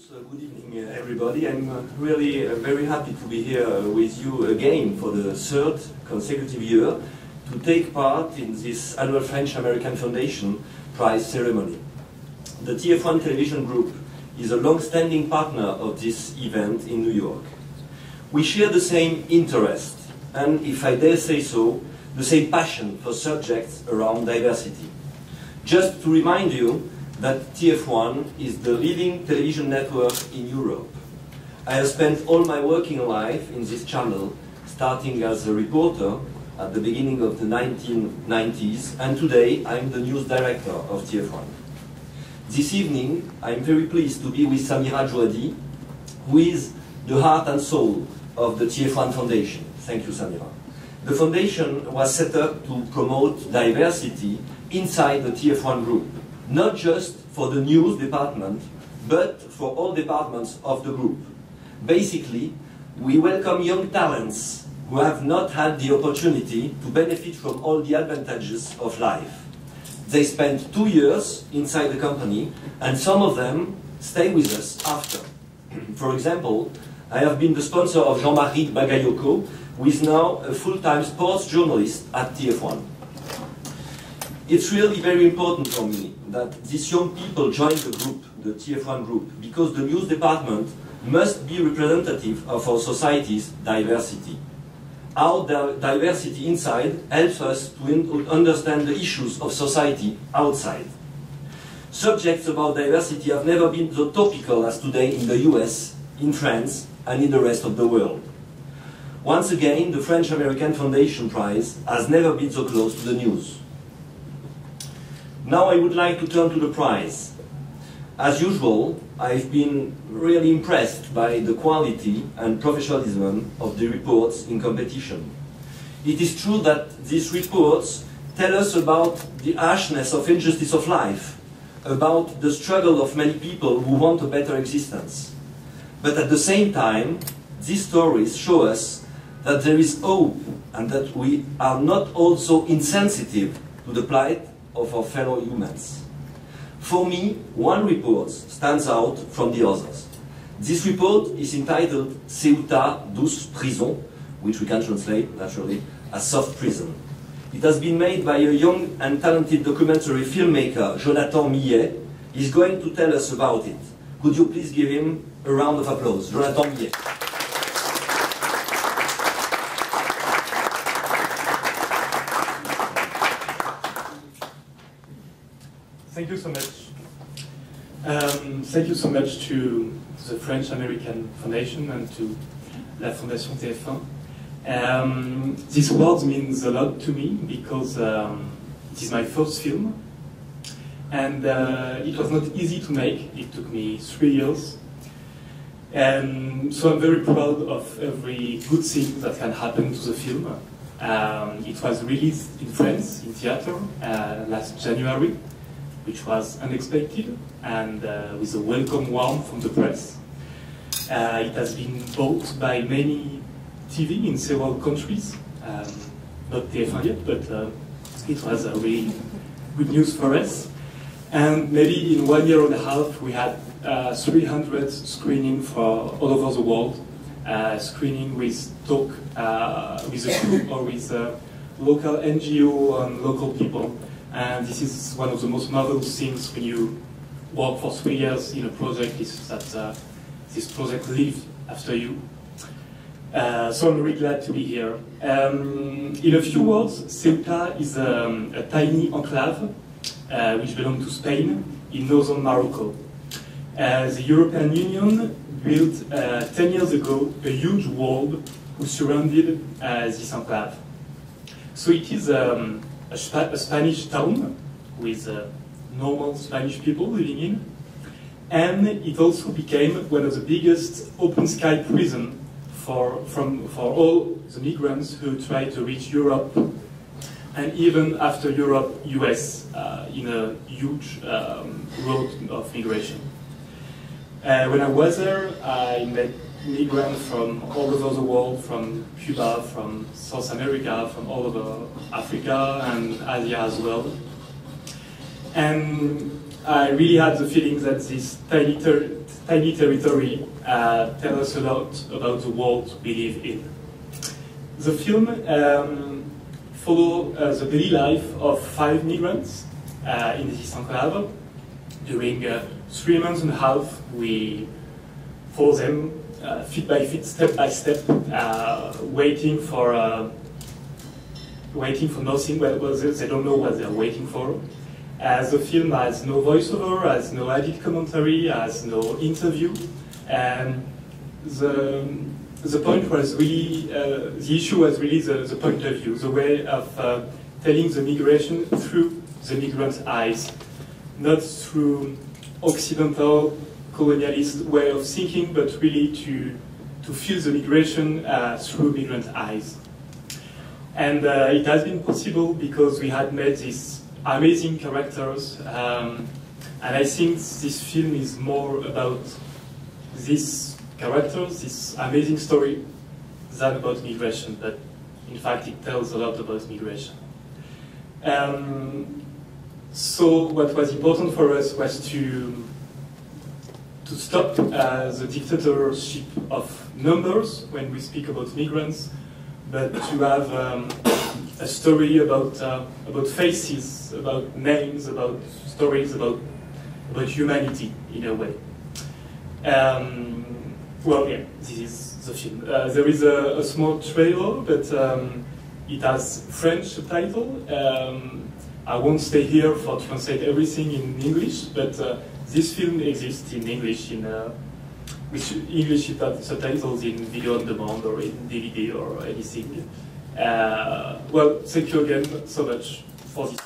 Good evening, everybody. I'm really very happy to be here with you again for the third consecutive year to take part in this annual French-American Foundation Prize ceremony. The TF1 Television Group is a long-standing partner of this event in New York. We share the same interest and, if I dare say so, the same passion for subjects around diversity. Just to remind you that TF1 is the leading television network in Europe. I have spent all my working life in this channel, starting as a reporter at the beginning of the 1990s, and today I'm the news director of TF1. This evening, I'm very pleased to be with Samira Jouadi, who is the heart and soul of the TF1 Foundation. Thank you, Samira. The foundation was set up to promote diversity inside the TF1 group, not just for the news department, but for all departments of the group. Basically, we welcome young talents who have not had the opportunity to benefit from all the advantages of life. They spend 2 years inside the company, and some of them stay with us after. For example, I have been the sponsor of Jean-Marie Bagayoko, who is now a full-time sports journalist at TF1. It's really very important for me that these young people join the group, the TF1 group, because the news department must be representative of our society's diversity. Our diversity inside helps us to understand the issues of society outside. Subjects about diversity have never been so topical as today in the US, in France, and in the rest of the world. Once again, the French-American Foundation Prize has never been so close to the news. Now I would like to turn to the prize. As usual, I've been really impressed by the quality and professionalism of the reports in competition. It is true that these reports tell us about the harshness of injustice of life, about the struggle of many people who want a better existence. But at the same time, these stories show us that there is hope and that we are not also insensitive to the plight of our fellow humans. For me, one report stands out from the others. This report is entitled Ceuta, Douce prison, which we can translate, naturally, as soft prison. It has been made by a young and talented documentary filmmaker, Jonathan Millet. He's going to tell us about it. Could you please give him a round of applause? Jonathan Millet. Thank you so much. Thank you so much to the French-American Foundation and to la Fondation TF1. This award means a lot to me because it is my first film, and it was not easy to make. It took me 3 years. So I'm very proud of every good thing that can happen to the film. It was released in France, in theater, last January, which was unexpected and with a welcome warmth from the press. It has been bought by many TV in several countries, not TF1 yet, but it was a really good news for us. And maybe in 1 year and a half we had 300 screenings for all over the world, screening with talk with a group or with local NGO and local people. And this is one of the most marvelous things when you work for 3 years in a project, is that this project lives after you. So I'm really glad to be here. In a few words, Ceuta is a tiny enclave which belongs to Spain in northern Morocco. The European Union built 10 years ago a huge wall which surrounded this enclave. So it is a Spanish town with normal Spanish people living in, and it also became one of the biggest open sky prisons for all the migrants who try to reach Europe, and even after Europe, US, in a huge road of migration. When I was there, I met migrants from all over the world, from Cuba, from South America, from all over Africa and Asia as well. And I really had the feeling that this tiny territory tell us a lot about the world we live in. The film follows the daily life of 5 migrants in this enclave. During 3 months and a half, we follow them feet by feet, step by step, waiting for nothing. Well, they don't know what they're waiting for. The film has no voiceover, has no added commentary, has no interview, and the point was really, the issue was really the point of view, the way of telling the migration through the migrant's eyes, not through Occidental colonialist way of thinking, but really to feel the migration through migrant eyes. And it has been possible because we had made these amazing characters, and I think this film is more about these characters, this amazing story, than about migration, but in fact it tells a lot about migration. So what was important for us was to stop the dictatorship of numbers when we speak about migrants, but to have a story about faces, about names, about stories, about humanity in a way. Well, yeah, this is the film. There is a small trailer, but it has French subtitle. I won't stay here for translate everything in English, but this film exists in English, with English subtitles in video on demand or in DVD or anything. Well, thank you again so much for this.